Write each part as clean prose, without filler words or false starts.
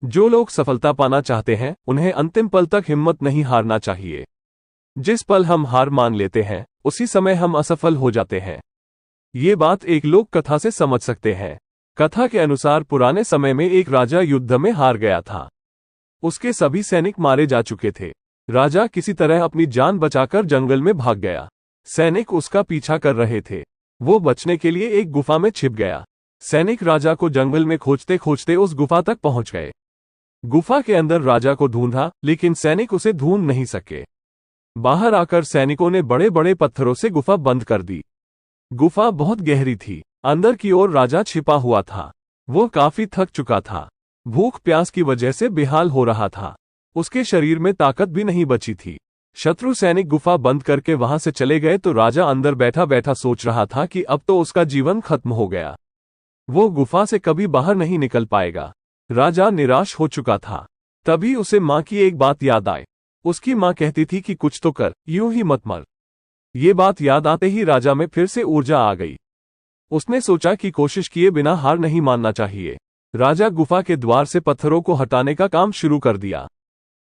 जो लोग सफलता पाना चाहते हैं उन्हें अंतिम पल तक हिम्मत नहीं हारना चाहिए। जिस पल हम हार मान लेते हैं उसी समय हम असफल हो जाते हैं। ये बात एक लोक कथा से समझ सकते हैं। कथा के अनुसार पुराने समय में एक राजा युद्ध में हार गया था। उसके सभी सैनिक मारे जा चुके थे। राजा किसी तरह अपनी जान बचाकर जंगल में भाग गया। सैनिक उसका पीछा कर रहे थे। वो बचने के लिए एक गुफा में छिप गया। सैनिक राजा को जंगल में खोजते खोजते उस गुफा तक पहुंच गए। गुफा के अंदर राजा को ढूंढा, लेकिन सैनिक उसे ढूंढ नहीं सके। बाहर आकर सैनिकों ने बड़े बड़े पत्थरों से गुफा बंद कर दी। गुफा बहुत गहरी थी। अंदर की ओर राजा छिपा हुआ था। वो काफी थक चुका था। भूख प्यास की वजह से बेहाल हो रहा था। उसके शरीर में ताकत भी नहीं बची थी। शत्रु सैनिक गुफा बंद करके वहां से चले गए तो राजा अंदर बैठा बैठा सोच रहा था कि अब तो उसका जीवन खत्म हो गया। वो गुफा से कभी बाहर नहीं निकल पाएगा। राजा निराश हो चुका था। तभी उसे माँ की एक बात याद आई। उसकी माँ कहती थी कि कुछ तो कर, यूं ही मत मर। ये बात याद आते ही राजा में फिर से ऊर्जा आ गई। उसने सोचा कि कोशिश किए बिना हार नहीं मानना चाहिए। राजा गुफा के द्वार से पत्थरों को हटाने का काम शुरू कर दिया।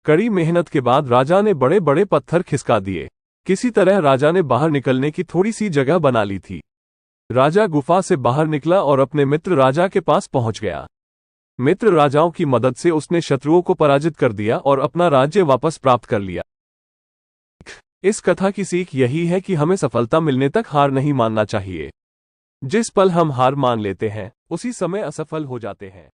कड़ी मेहनत के बाद राजा ने बड़े बड़े पत्थर खिसका दिए। किसी तरह राजा ने बाहर निकलने की थोड़ी सी जगह बना ली थी। राजा गुफा से बाहर निकला और अपने मित्र राजा के पास पहुंच गया। मित्र राजाओं की मदद से उसने शत्रुओं को पराजित कर दिया और अपना राज्य वापस प्राप्त कर लिया। इस कथा की सीख यही है कि हमें सफलता मिलने तक हार नहीं मानना चाहिए। जिस पल हम हार मान लेते हैं उसी समय असफल हो जाते हैं।